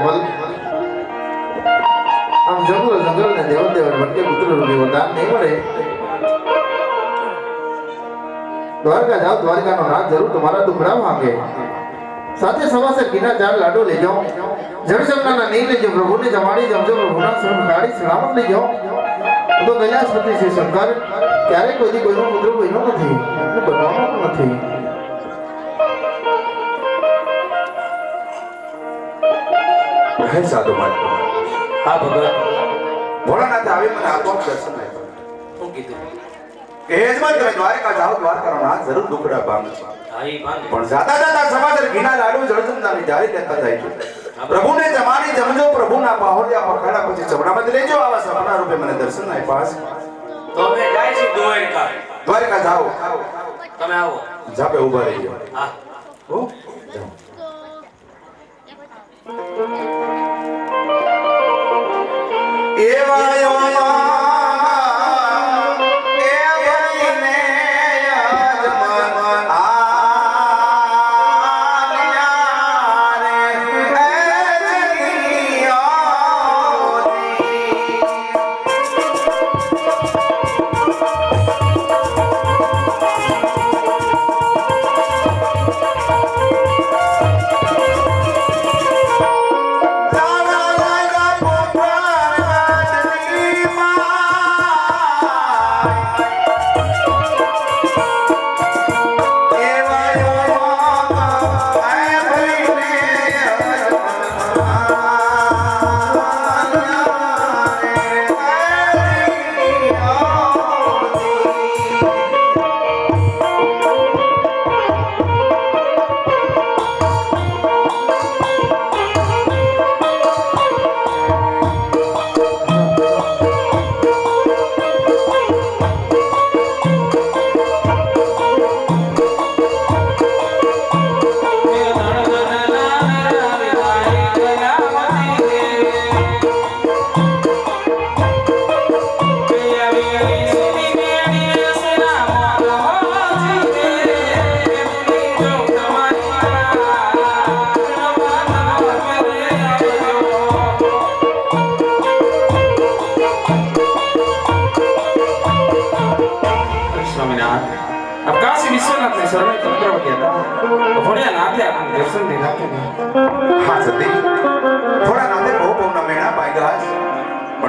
કોમલ આમ જંગલ ને દેવ ભટકે પુત્ર રૂપી વરદાન નહીં મળે દ્વારકા જાઓ દ્વારકાનો નાથ જરૂર તમારા દુખડા માંગે સાથે સવાસે કિના ચાર લાડુ લઈ જાઓ જળસમના નહીં લેજો પ્રભુને જમાડી જમજો પ્રભુના શરણ ગાડી સલામત લઈ જાઓ તો કૈલાસપતિ શ્રી શંકર ક્યારેય કોઈ કોઈનો પુત્ર કોઈનો નથી એટલું બનવાનું નથી હે સાધુ મહાત્મા હા ભગત ભોળાનાથ આવી મને આપો દર્શન આપ્યા શું કીધું કે યજમાન તમે દ્વારકા જાઓ દ્વારકાનો નાથ જરૂર દુખડા ભાંગશે હા ઈ ભાંગે પણ જાતા જાતા સમાચાર ઘીના લાડુ જળસમનાની જારી લેતા જાય છે પ્રભુને જમાડી જમજો પ્રભુના બાહોડિયા પખાડા પછી સપનામાં લેજો આવા સપના રૂપે મને દર્શન આપ્યા છે તો અમે જાય છે દ્વારકા દ્વારકા જાઓ તમે આવો જાપે ઊભા રહી જાઓ હા હો જાઓ એવાયો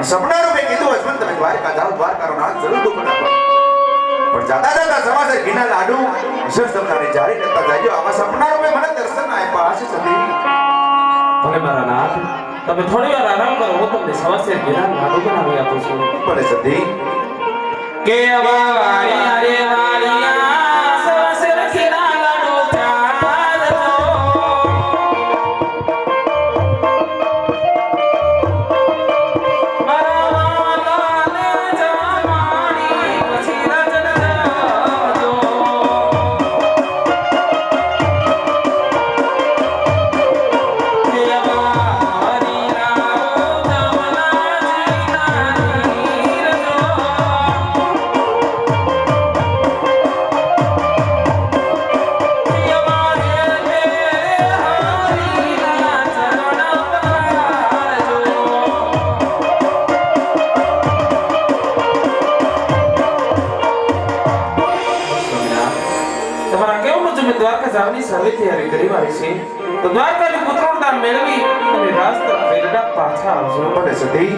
સપના રૂપે કીધું હસબન્ડ તમે દ્વારકા જાઓ દ્વારકાનો નાથ જરૂર દુખડા પણ જાતા જાતા સમાચાર ઘીના લાડુ જળસમનાની જારી લેતા જાજો આવા સપના રૂપે મને દર્શન આપ્યા છે સતી ભલે મારા નાથ તમે થોડી વાર આરામ કરો હું તમને સવાસે ઘીના લાડુ બનાવી આપું છું ભલે સતી કે વાળી અરે વાળિયા સવાસે ઘીના લાડુ ચાલજો જાવની સર્વે તૈયારી કરી વાળી છે તો દ્વારકાની પુત્રોદાન મેળવી અને રાસ્તા ફેરડા પાછા આવજો ભલે સતી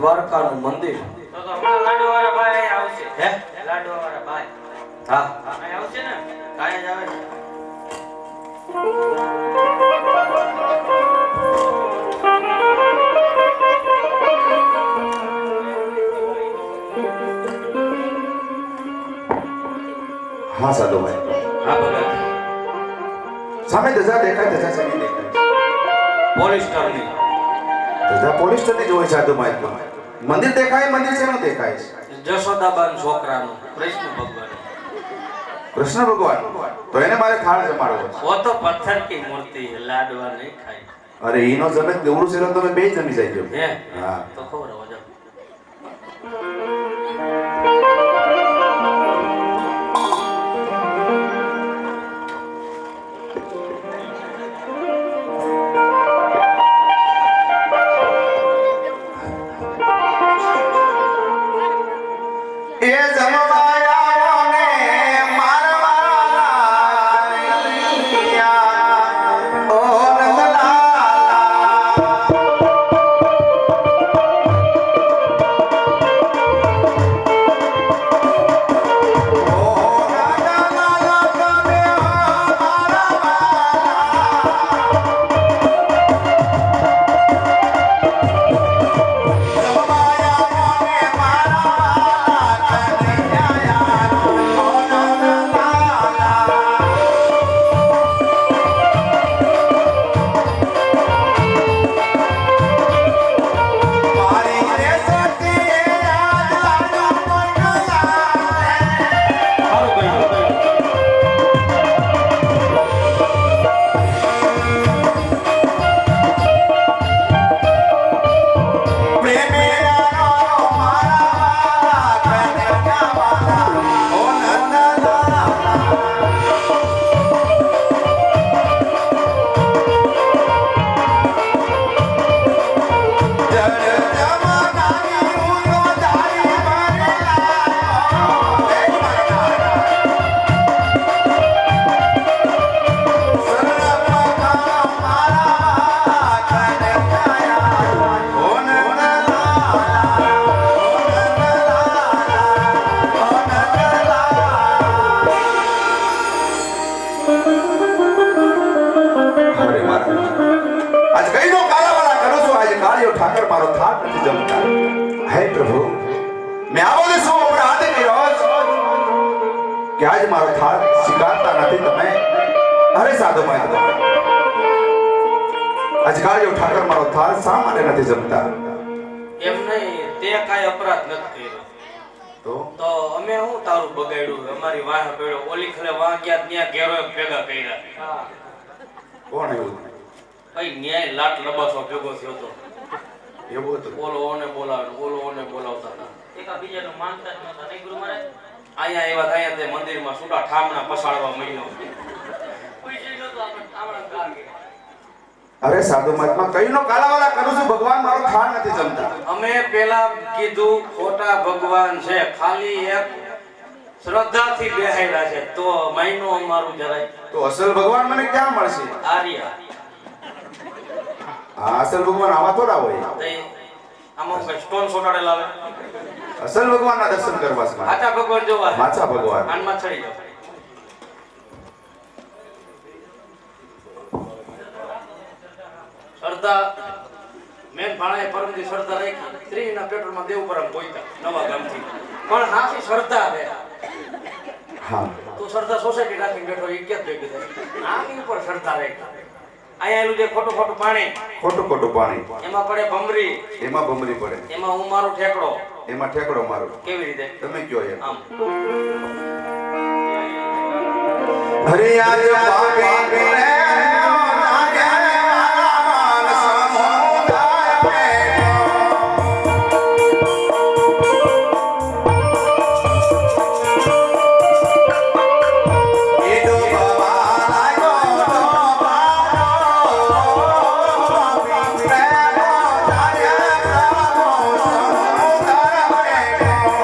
દ્વારકાનું મંદિર. તો હમણાં લાડુવાળા ભાઈ આવશે. હે? લાડુવાળા ભાઈ હા. અહીં આવશે ને કાંઈ જ આવે ને. હા સાધુભાઈ, હા ભગત. સામે ધજા દેખાય, ધજા શેની દેખાય? પોલિસ્ટરની. ધજા પોલીસની જ હોય સાધુભાઈ. મંદિર દેખાય, મંદિર શેનું દેખાય છે? જશોદાબાન છોકરાનું કૃષ્ણ ભગવાન. કૃષ્ણ ભગવાન. તો એને મારે થાળ જમાડવો છે. वो तो पत्थर की मूर्ति है, लाडवा नहीं खाई. અરે ઈનો જમે દેવડું છે તો તમે બે જમી જાય. હે? હા तो खबर हो जाओ. એ જમવાયાને મારવા કનૈયા ઓ નંદલાલા. ઓ નંદલાલા તમે મારા સારું કર્યું. ઠાકર મારો થાક નથી જમતા. હે પ્રભુ, મેં આવો દિવસો અપરાધ કર્યો કે આજ મારો થાક સ્વીકારતા નથી તમે. અરે સાધુભાઈ, આજકાલ ઠાકર મારો થાક શા માટે નથી જમતા? એમ નહીં, તે કાંઈ અપરાધ નથી કર્યો. તો અમે હું તારું બગાડ્યું? અમારી વાહ પડ્યો, ઓલી ખલે વાહ ગયા ત્યાં ઘેરો ભેગા કર્યા. કોણ એવું? કઈ ન્યાય લાટ લબાસો ભેગો થયો તો. એવું હતું? બોલો ઓને બોલાવે, બોલો ઓને બોલાવતા હતા. એકા બીજાનું માનતા જ નતા. નહીં ગુરુ મહારાજ? અહીંયા એવા અહીંયા તે મંદિરમાં સુડા ઠામણા પસાડવા મળ્યો. અરે સાધુ મહાત્મા, કઈનો કાલાવાલા કરું છું, ભગવાન મારો થાક નથી જમતા. અમે પેલા કીધું ખોટા ભગવાન છે, ખાલી એક શ્રદ્ધાથી બેહાડ્યા છે, તો મહિનો અમારું જરાય. તો અસલ ભગવાન મને ક્યાં મળશે? આર્યા હા, અસલ ભગવાન આવા થોડા હોય. તે આમાં કઈ સ્ટોન સોટાડેલા આવે. અસલ ભગવાનના દર્શન કરવા છે મારે. આટા ભગવાન જોવા માછા ભગવાન. કાનમાં ચડી જાવ. શ્રદ્ધા મેન ભાણાએ પરમથી શ્રદ્ધા રાખી, સ્ત્રીના પેટ્રોલમાં દેવપરમ પોઈતા નવા ગામથી. પણ હાથી શ્રદ્ધા આવે. હા, તું શ્રદ્ધા સોસાયટી રાખીને બેઠો, એ ક્યાં ભેગી થાય? આની ઉપર શ્રદ્ધા રાખી. અહીંયા એલું જે ખોટું ખોટું પાણી, ખોટું ખોટું પાણી, એમાં પડે ભમરી, એમાં ભમરી પડે, એમાં હું મારું ઠેકડો. એમાં ઠેકડો મારો. કેવી રીતે? તમે કયો એમ. આમ હરે આજ પાપી રે નાગે માન સમુદાય મેળો. ઈડો ભવા લાગ્યો પાપી રે નાગે માન સમુદાય મેળો.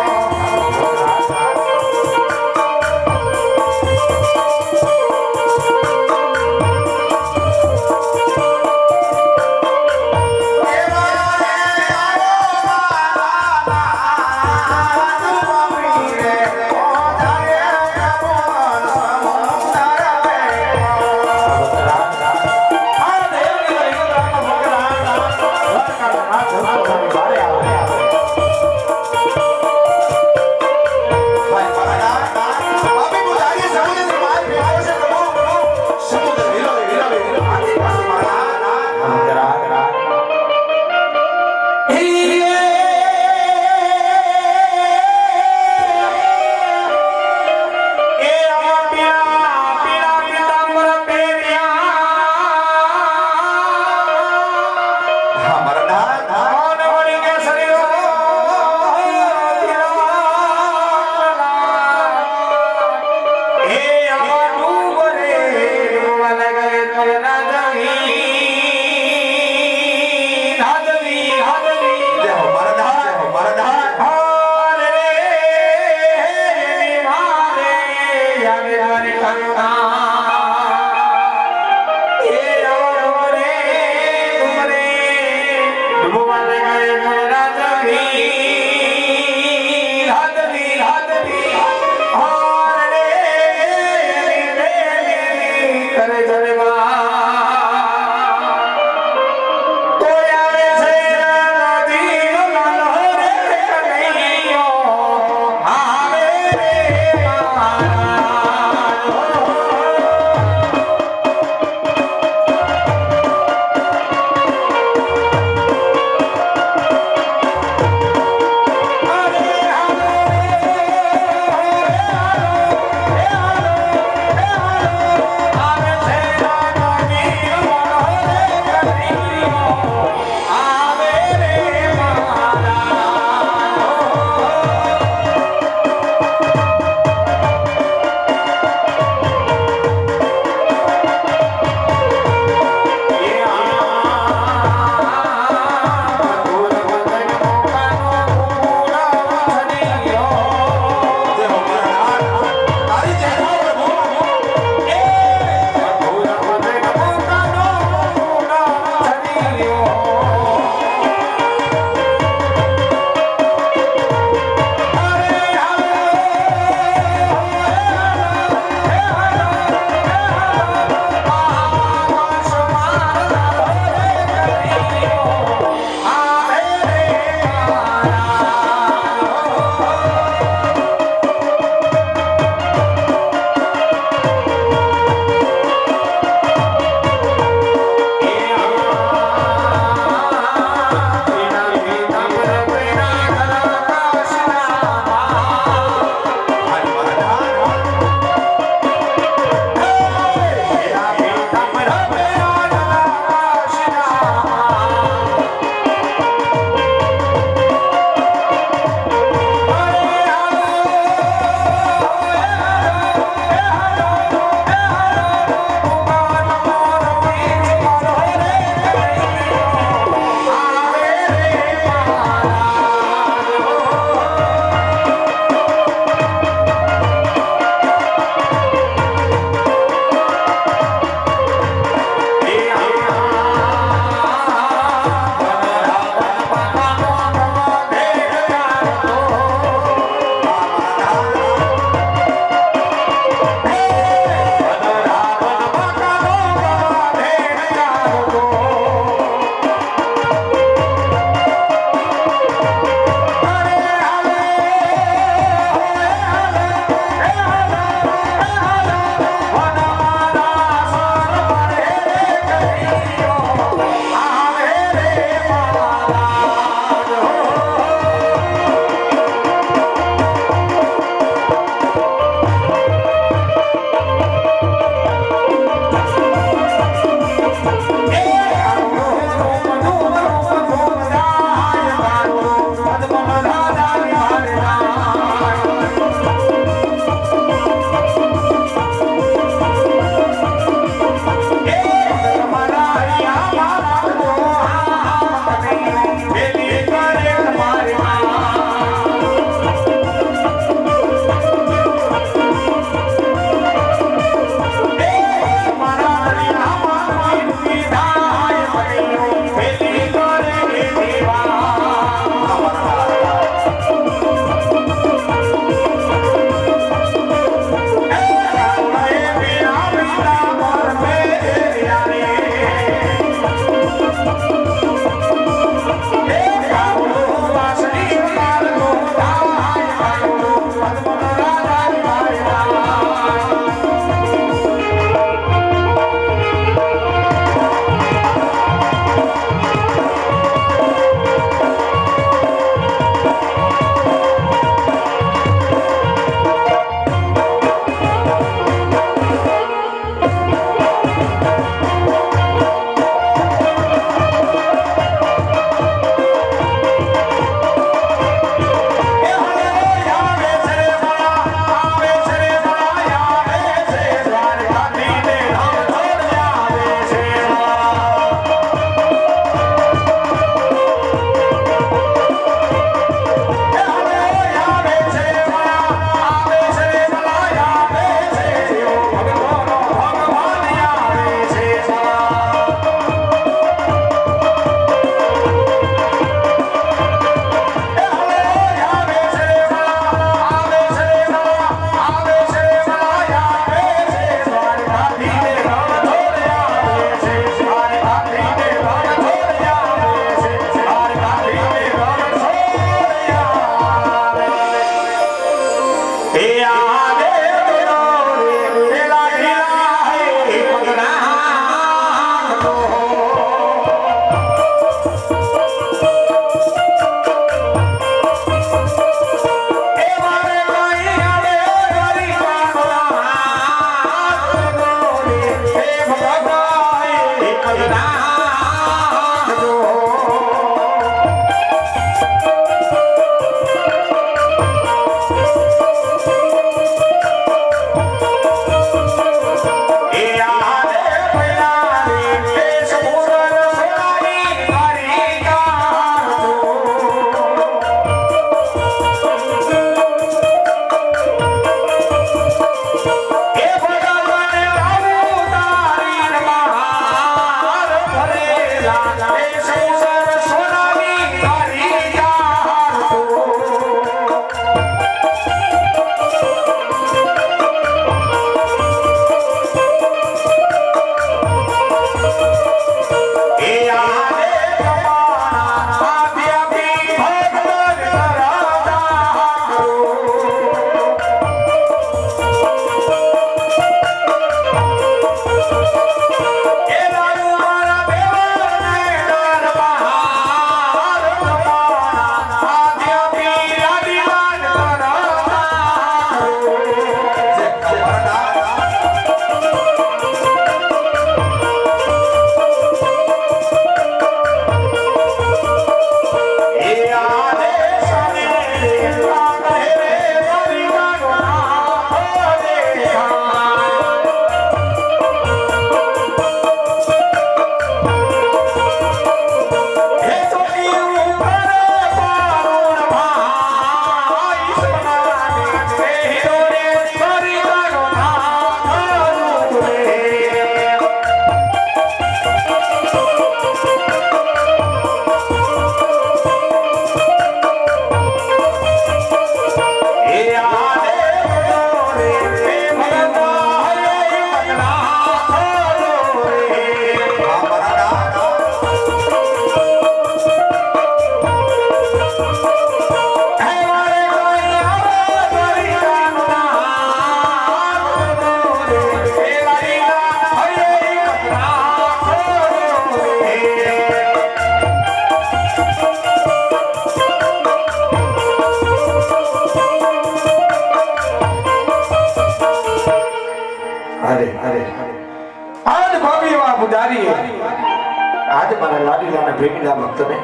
આજે મારા લાડીલા અને પ્રેમીલા ભક્તને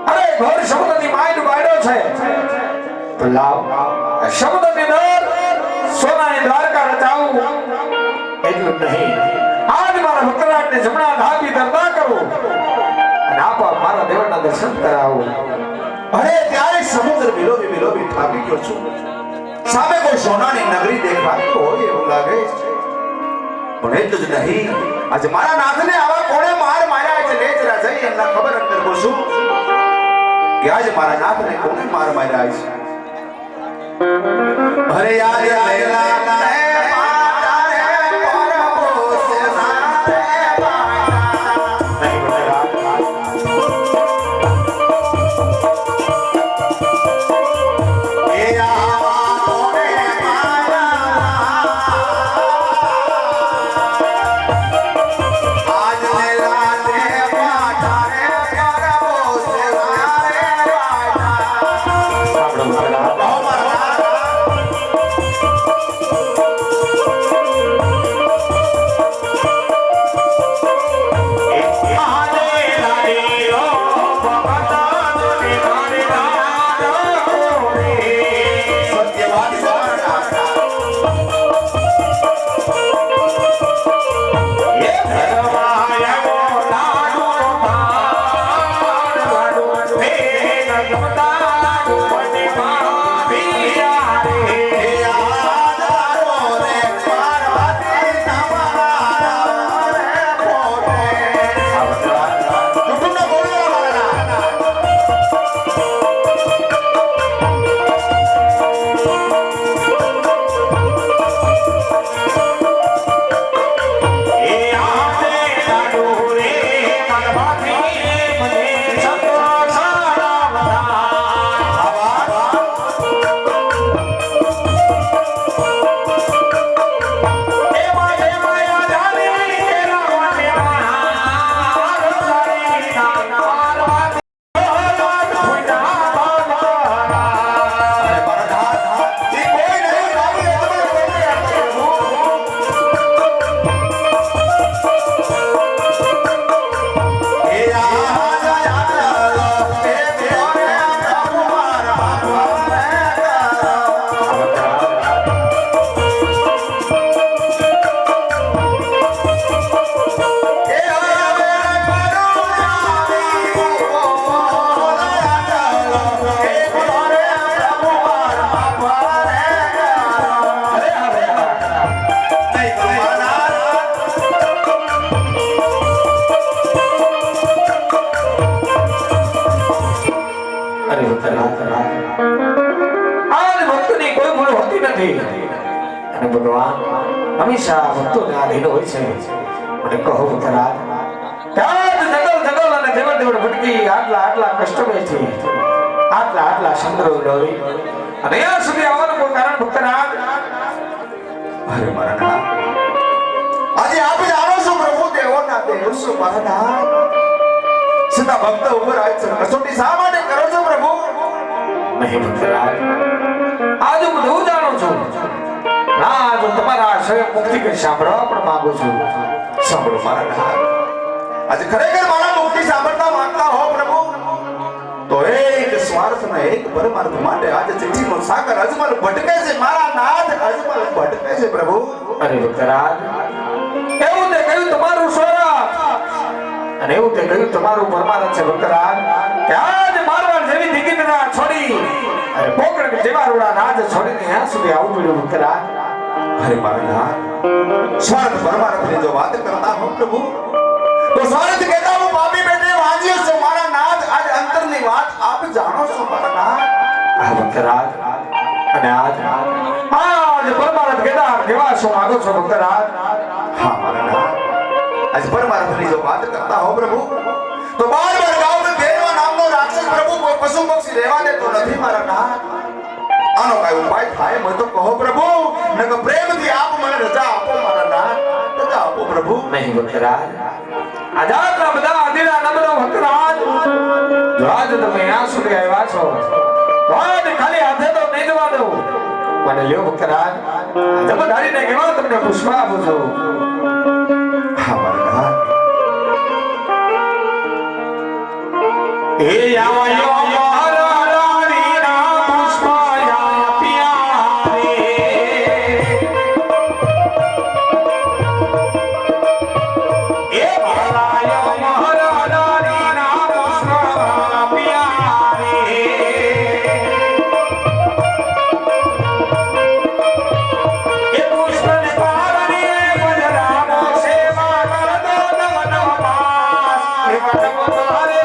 અરે ઘોર શબ્દની માયનો બાયડો છે તો લાવ શબ્દની દર સોનાની દ્વારકા રચાવું એટલું નહીં આજ મારા ભક્તરાજને જમણા ધાબી દરબાર કરું અને આપા મારા દેવના દર્શન કરાવું અરે ત્યારે સમુદ્ર વિલોબી વિલોબી થાકી ગયો છું સામે કોઈ સોનાની નગરી દેખાતી હોય એવું લાગે છે પણ એટલું જ નહીં આજે મારા નાથને આવા કોણે માર માર્યા છે લેજરા જઈ એમના ખબર અંદર પૂછું કે આજે મારા નાથને કોણે માર માર્યા છે અરે યાર લેલા અને ભગવાન હંમેશા ભક્તોને આધીન હોય છે મને કહો પુત્રા ત્યાં જગલ જગલ અને દેવળ દેવળ ભટકી આટલા કષ્ટમેથી આટલા સંદ્રો ડોરી અને અહીંયા સુધી આવવાનું કોઈ કારણ પુત્રા અરે મારા નાથ આજે આપ જાણો છો પ્રભુ દેવોના દેવ છો મારા નાથ સદા ભક્ત ઉપર આજ કસોટી શા માટે કરો છો પ્રભુ નહીં પુત્રા આજ હું બધું જાણું છું આજ હું તમારા આશ્રય મુક્તિ કરી સાંભળવા પણ માંગુ છું સાંભળો મારા નાથ આજે ખરેખર મારા મુક્તિ સાંભળતા માંગતા હો પ્રભુ તો એક સ્વાર્થ ને એક પરમાર્થ માટે આજે ચિઠ્ઠીનો સાગર અજમલ ભટકે છે મારા નાથ અજમલ ભટકે છે પ્રભુ અરે ભક્તરાજ એવું તે કહ્યું તમારું સ્વરાજ અને એવું તે કહ્યું તમારું પરમાર્થ છે ભક્તરાજ કે આજ મારવાડ જેવી દિગંતરા છોડી અરે પોકળ જેવા રૂડા રાજ છોડીને અહીંયા સુધી આવું પડ્યું ભક્તરાજ અરે મારા નાથ સ્વાર્થ પરમાર્થની જો વાત કરતા હો પ્રભુ તો સ્વાર્થ કહેતા હું પાપી બેટે વાંચ્યો છું મારા નાથ આજ અંતરની વાત આપ જાણો છો મારા નાથ આ ભક્તરાજ અને આજ પરમાર્થ કેવા છો માંગો છો ભક્તરાજ હા મારા નાથ આજ પરમાર્થની જો વાત કરતા હો પ્રભુ તો બાર ગામમાં ભેરવા નામનો રાક્ષસ પ્રભુ કોઈ પશુ પક્ષી રહેવા દેતો નથી મારા નાથ આનો કઈ ઉપાય થાય મને તો કહો પ્રભુ નક પ્રેમથી આપ મને રજા આપો મારા નાથ રજા આપો પ્રભુ નહીં ભક્તરાજ આજાદના બધા અધીરા નમનો ભક્તરાજ જો આજ તમે અહીંયા સુધી આવ્યા છો તો આજ ખાલી હાથે તો નહીં જવા દો મને લ્યો ભક્તરાજ જમધારીને કેવા તમને પુષ્પ આપું છું હા મારા નાથ હે આયો મારા રાણીના પુષ્પયા પ્યારે એ મારાયો મારા રાણીના પુષ્પયા પ્યારે એ પુષ્પને કારણે બજરાનો સેવા કરતો નવનવાસ એ વટવતારે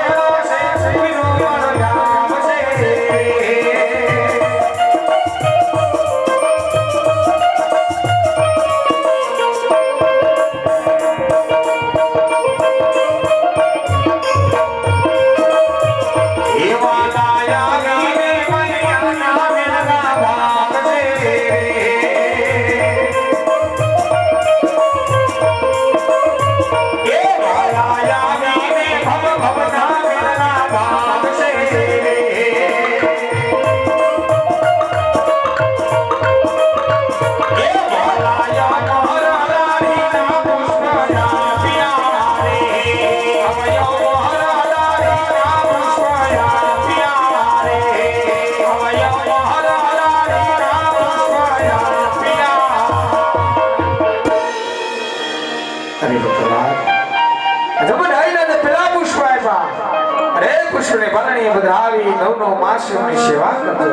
નવનો માસ એમની સેવા કરતો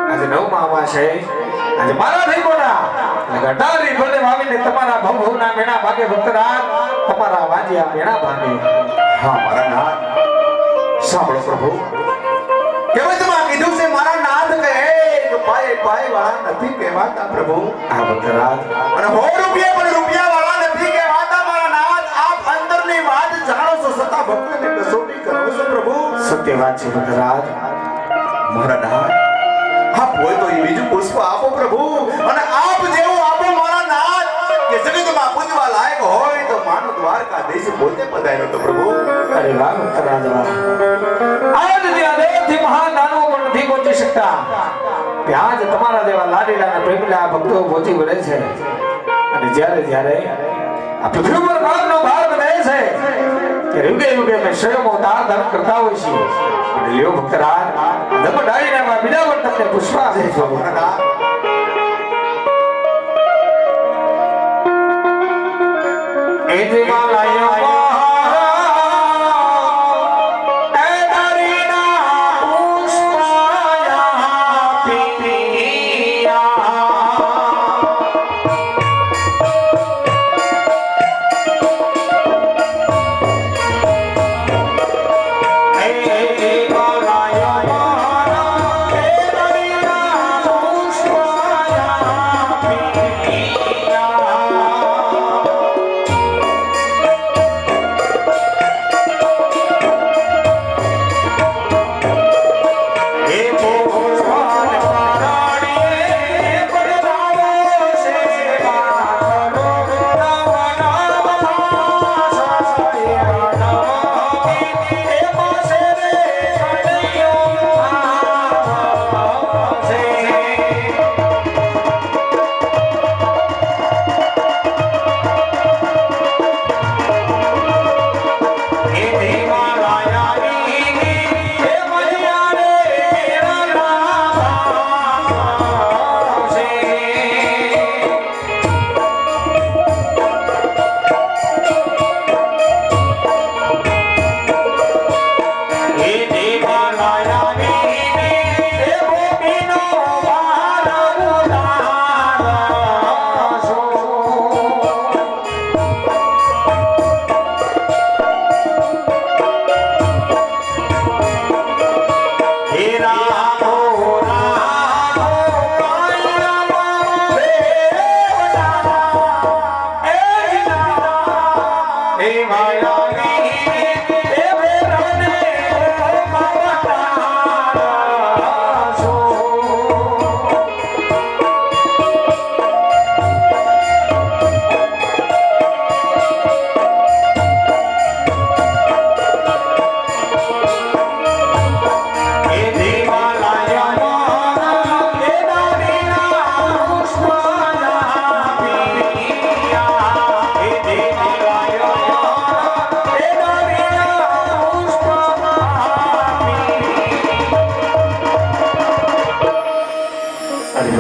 આજે નવમા માસ છે આજે મારા થઈ બોલા ગઢારી બોલે વાવીને તમારા ભવભવના મેણા ભાગે ભક્તરાજ તમારા વાંજિયા મેણા ભાગે હા મારા નાથ સાંભળો પ્રભુ કેવળ તમે કીધું છે મારા નાથ કહે કે પાય પાય વાળા નથી કહેવાતા પ્રભુ આ ભક્તરાજ અને હો રૂપિયા વાળા નથી કહેવાતા મારા નાથ આપ અંદરની વાત જાણો છો છતાં ભક્તને કસોટી કરો છો પ્રભુ સત્ય વાત છે ભક્તરાજ મારા નાથ આપ હોય તો એ બીજું પુષ્પ આપો પ્રભુ અને આપ જેવું આપો મારા નાથ કે જગતમાં પૂજવા લાયક હોય તો માનો દ્વારકાધીશ પોતે પધાર્યો તો પ્રભુ અરે વાહ ભક્તરાજ વાહ આજ જ્યાં દેવથી મહાન દાનવો પણ નથી પહોંચી શકતા ત્યાં જ તમારા જેવા લાડીલા અને પ્રેમીલા ભક્તો પહોંચી વળે છે અને જ્યારે જ્યારે આ પૃથ્વી પર કાળનો ભાર વધે છે કે યુગે યુગે મેં સ્વયં અવતાર ધારણ કરતા હોય છે અને લ્યો ભક્તરાજ ધમડાઈને માં બીજા તમને પુષ્પ આપે છે એ જે માલાયો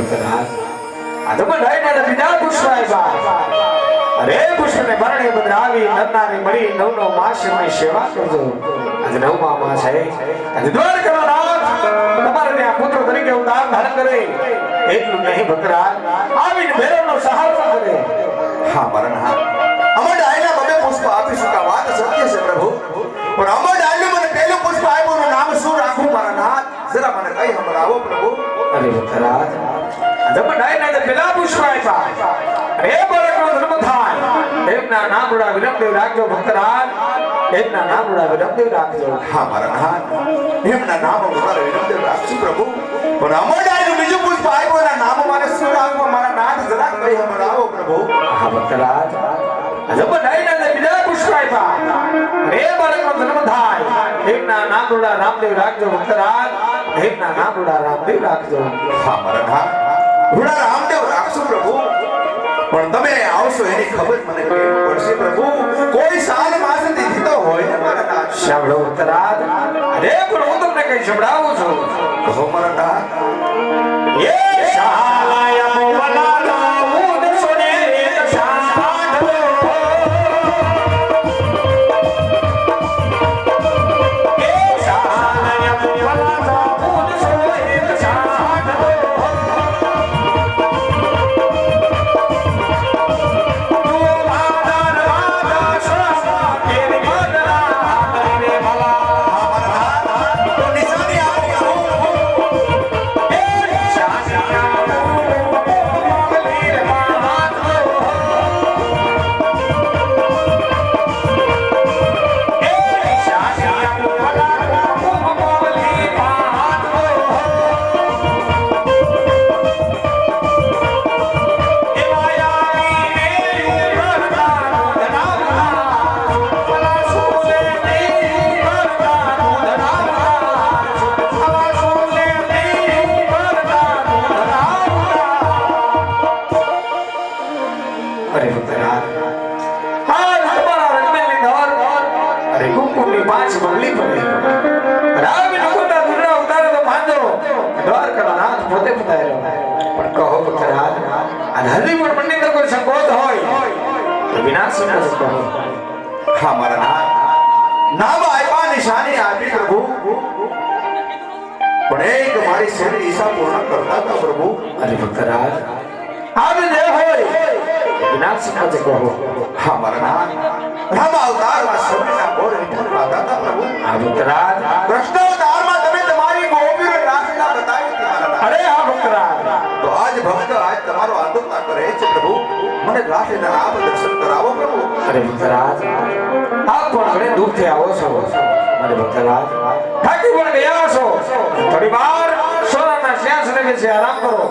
ભક્તરાજ આ તો બધાયના બીજા પુષ્પાય બા અરે પુષ્પને ભરણે બદરાવી નરનારી મળી નવ માસની સેવા કરજો આજે નવમા માસ છે આજે દ્વારકાનો નાથ તમારે ત્યાં પુત્ર તરીકે અવતાર ધારણ કરે એટલું નહીં ભક્તરાજ આવીને ભેરવનો સહારો કરે હા મરણહાર અમર ડાયના બબે પુષ્પ આપીશું કા વાત સત્ય છે પ્રભુ પણ અમર ડાયનું મને પહેલું પુષ્પ આપ્યું નું નામ શું રાખું મરણહાર જરા મને કઈ સંભળાવો પ્રભુ અરે ભક્તરાજ આજે બધાયના પેલા પુષ્પ આપ્યા અરે બાળકનો જન્મ થાય એમના નામડા વિરમદેવ રાખજો ભક્તરાજ એમના નામડા વિરમદેવ રાખજો હા મરણહાર એમના નામ મારા વિરમદેવ રાખશું પ્રભુ પણ અમર ડાયનું બીજું પુષ્પ આપ્યું એના નામ મારે શું રાખવું મારા નાથ જરા કઈ સંભળાવો પ્રભુ હા ભક્તરાજ આજે બધાયના બીજા પુષ્પ આપ્યા અરે બાળકનો જન્મ થાય એમના નામડા રામદેવ રાખજો ભક્તરાજ એમના નામડા રામદેવ રાખજો હા મરણહાર ઘોડા રામદેવ રાખશું પ્રભુ પણ તમે આવશો એની ખબર મને કેવી પડશે પ્રભુ કોઈ સાલ માસ તિથિ તો હોય ને મારા નાથ સાંભળો ભક્તરાજ અરે પણ હું તમને કઈ સંભળાવું છું કહો મારા નાથ એ શાલાય મોવલાનો ઉદ સોને એક સાંઠો એ શાલાય મોવલાનો ઉદ સોને એક સાંઠો તો નિશાની આપો અરે ભક્તરાજ હાલ તમારા રજમેલની ધર અરે કુમકુમની પાંચ બગલી પડી રામ નકુંડા દુર્રા ઉતારે તો માંજો દ્વારકાનો નાથ પોતે પધાર્યો પણ કહો ભક્તરાજ આ હરી પણ મંડી તો કોઈ સંકોચ હોય તો વિના સંકોચ કહો હા મારા નાથ નામ આપ્યા નિશાની આપી પ્રભુ પણ એક મારી શેરી ઈશા પૂર્ણ કરતા હતા પ્રભુ અરે ભક્તરાજ આજ જે હોય વિના સંકોચ કહો હા મારા નાથ રામ અવતારમાં સમીના બોર હેઠળ પાતા હતા પ્રભુ આ ભક્તરાજ કૃષ્ણ અવતારમાં તમે તમારી ગોપીને રાખીના બતાવી હતી મારા નાથ અરે આ ભક્તરાજ તો આજ ભક્ત આજ તમારો આતુરતા કરે છે પ્રભુ મને લાઠીના નામ દર્શન કરાવો પ્રભુ અરે ભક્તરાજ આપ પણ ઘણે દુઃખથી આવો છો અરે ભક્તરાજ થાકી પણ ગયા છો થોડી વાર સોનાના સિંહાસને બેસી આરામ કરો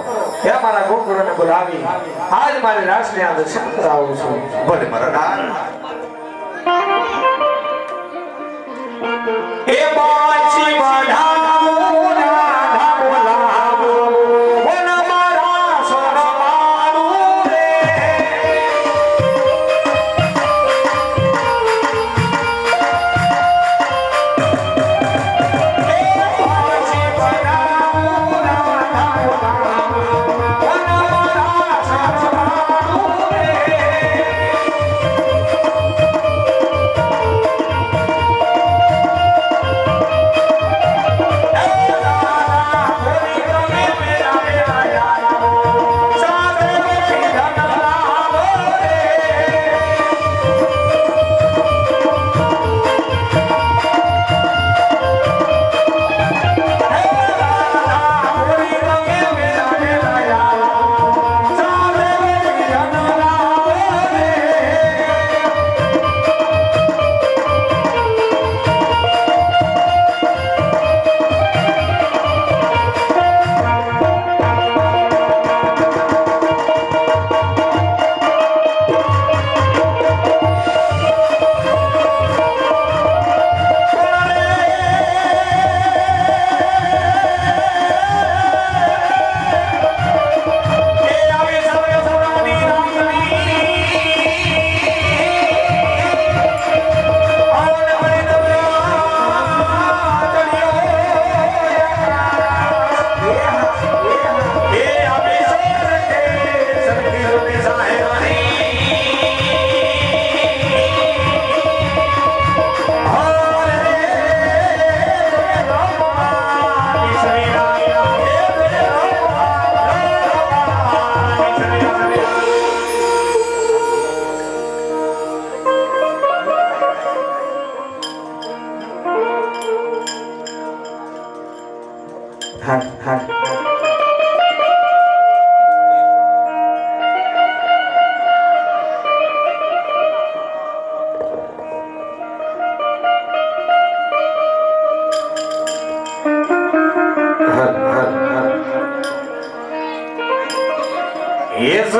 હે મારા ગોકુળને બોલાવી આજ મારી રાસને આ દર્શન કરાવું છું ભલે મારા નાથ એ બાચી બઢાવું રાધા બોલાવું બોલ મારા સોનમાનું રે એ બાચી બઢાવું રાધા બોલાવું બોલ મારા સોનમાનું રે Hallelujah.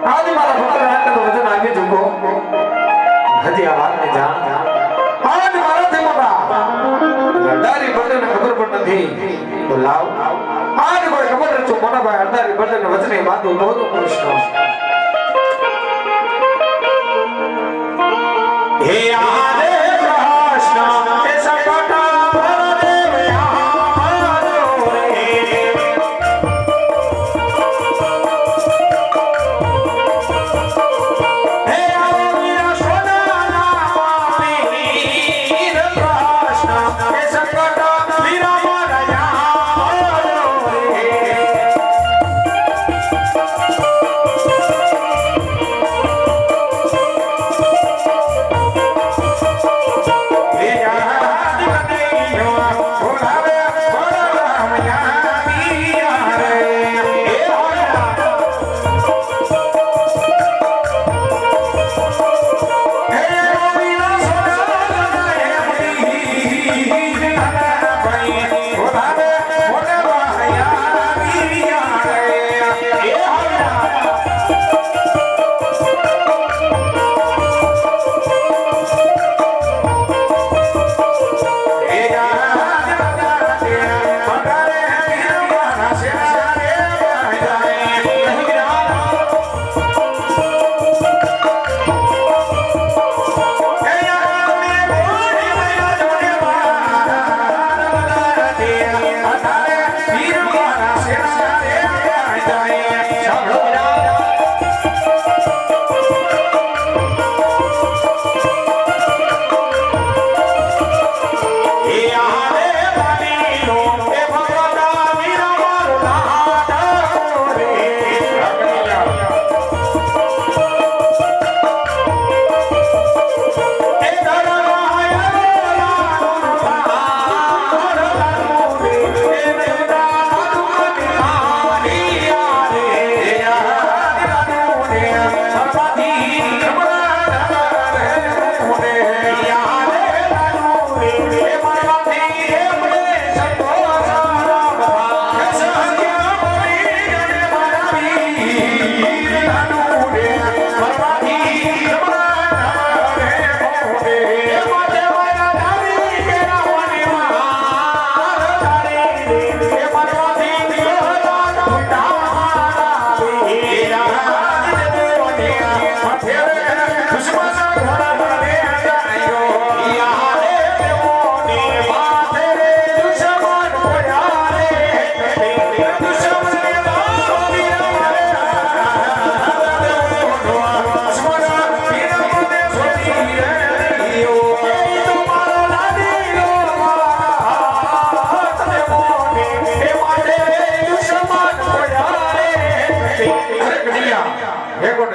आज मारा पुत्र रात तो वचन आगे झुको हजी आ बात ने जान आज मारा थे मोटा अड्डारी बंदे ने खबर पड़ नहीं तो लाओ आज कोई खबर रचो मोटा भाई अड्डारी बंदे ने वचन बात बहुत प्रश्न हे आदे प्रश्न ऐसा कटा देव हमारो रे हे आविया सोना नामी प्रश्न ऐसा कटा वीरा मारा रे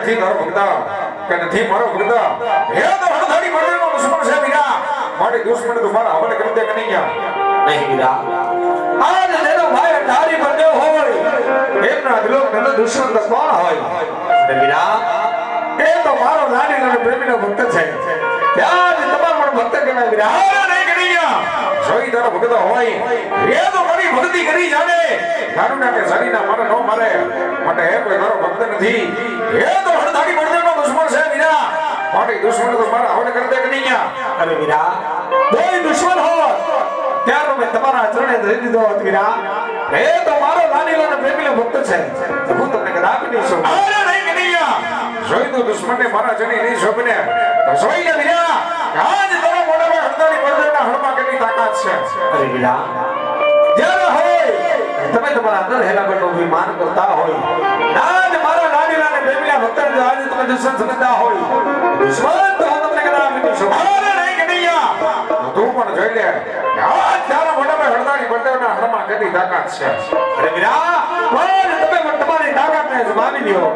નથી તારો ભગતા કે નથી મારો ભગતા હે તો હળધારી મરદેનો દુશ્મન છે વીરા માટે દુશ્મન તો મારા હવાલે કરી દે કનૈયા નહીં વીરા આજ તેનો ભાઈ હળધારી મરદેવ હોય એમના દિલોક નંદ દુશ્મન તો કોણ હોય અરે વીરા એ તો મારો લાડીનો પ્રેમીનો ભક્ત છે ત્યાં તમારો ભક્ત કહેવાય વીરા નહીં કનૈયા જોઈ તારો ભગત હોય એ તો મારી ભક્તિ કરી જાણે ગાડું નાખે શરીરના મારે નો મારે માટે એ કોઈ મારો ભક્ત નથી એ તો હળધારી મરદેનો દુશ્મન છે વીરા માટે દુશ્મન તો મારા હવાલે કરી દે કનૈયા અરે વીરા કોઈ દુશ્મન હોત ત્યારે મેં તમારા ચરણે ધરી દીધો હોત વીરા એ તો મારો લાડીલો અને પ્રેમીનો ભક્ત છે તો હું તમને કદાચ નહીં છું અરે નહીં કનૈયા જોઈ તો દુશ્મનને મારા જણી નહીં શોભને તો જોઈ લે વીરા આજ તારા મોઢામાં હળધારી મરદેના હળમાં કેટલી તાકાત છે અરે વીરા જ્યારે હોય તમે તમારા અંદર હેલા બેટો વિમાન કરતા હોય આજ મારા લાડીલા અને પ્રેમીના ભક્તને જો આજે તમે દુશ્મન સમજતા હોય દુશ્મન તો હું તમને કદાચ નહીં છું અરે નહીં કનૈયા તું પણ જોઈ લે આજ તારા મોઢામાં હળધારી મરદેના હળમાં કેટલી તાકાત છે અરે વીરા પણ તમે તમારી તાકાતને જમાવી લ્યો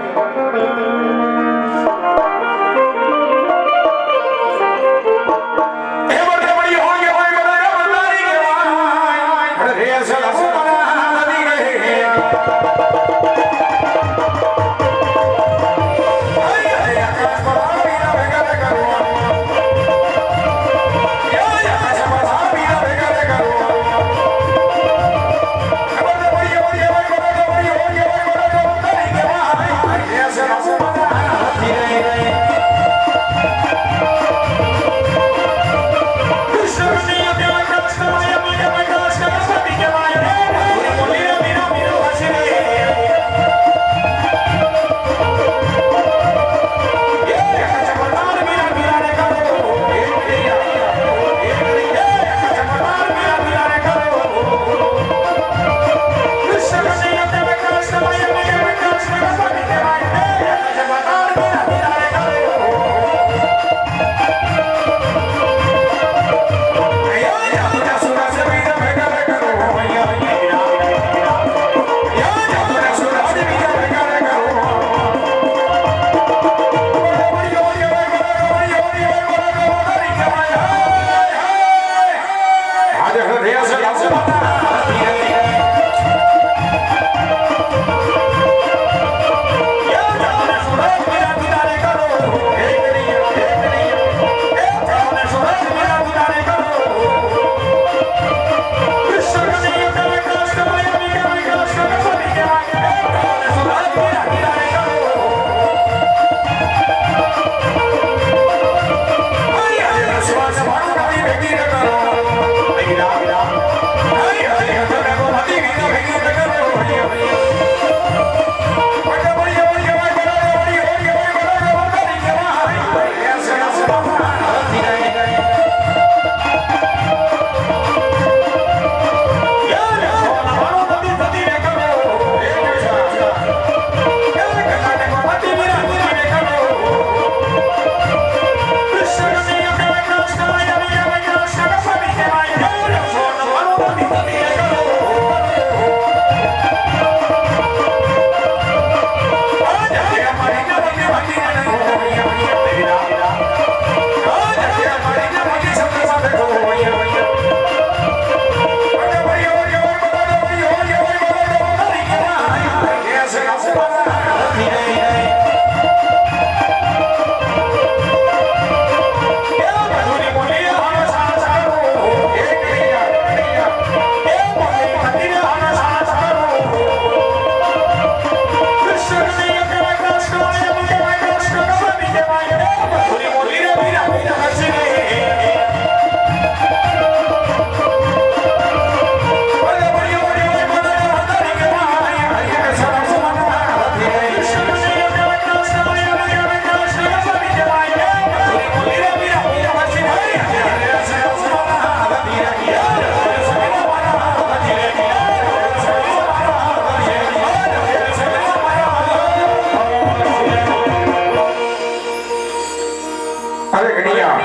અરે ગણિયા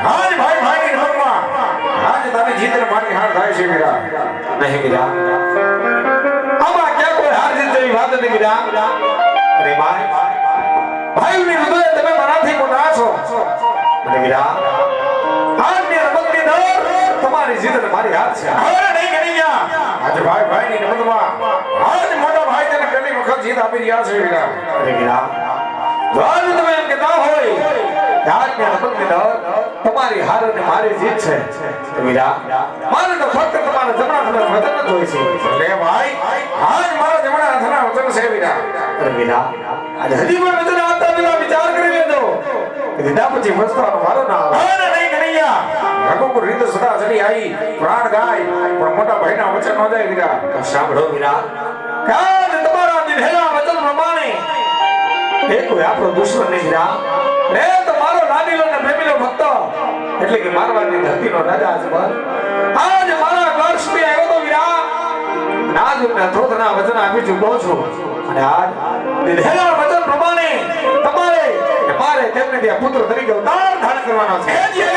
હાજ ભાઈ ભાઈ ની રમતમાં હાજ તને જીતને મારી હાર થાય છે વીરા નહીં વીરા આમાં ક્યાં કોઈ હાર જીત જેવી વાત નથી વીરા અરે ભાઈ ભાઈની હૃદય તમે મારાથી મોટા છો અરે વીરા આજની રમતની અંદર તમારી જીત મારી હાર છે અરે નહીં ગણિયા આજે ભાઈ ભાઈ ની રમતમાં આજ મોટા ભાઈ તને પહેલી વખત જીત આપી રહ્યા છે વીરા અરે વીરા જો તમે એમ કહેતા હોય આજની રમતની અંદર તમારી હાર અને મારી જીત છે તો વીરા મારે તો ફક્ત તમારા જમણા હાથના વચન જ હોય છે લે ભાઈ આજ મારા જમણા હાથના વચન છે વીરા અરે વીરા આજ હજી પણ વચન આપતા પહેલા વિચાર કરી લેજો દીધા પછી વસ્તાનો મારો ના આવે અરે નહીં ગણિયા રઘુપુર રીત સદા ચડી આવી પ્રાણ ગાય પણ મોટા ભાઈના વચન ન જાય વીરા સાંભળો વીરા કાજ તમારા દિધેલા વચન પ્રમાણે એ કોઈ આપણો દુશ્મન નહીં વીરા રે તો મારો લાડીલો ને પ્રેમીલો ભક્ત એટલે કે મારવાડની ધરતીનો રાજા અજમલ આજ મારા ઘર સુધી આવ્યો તો વીરા આજ હું થોડના વચન આપી ચૂક્યો છું અને આજ દિધેલા વચન પ્રમાણે તમારે મારે તેમને ત્યાં પુત્ર તરીકે અવતાર ધારણ કરવાનો છે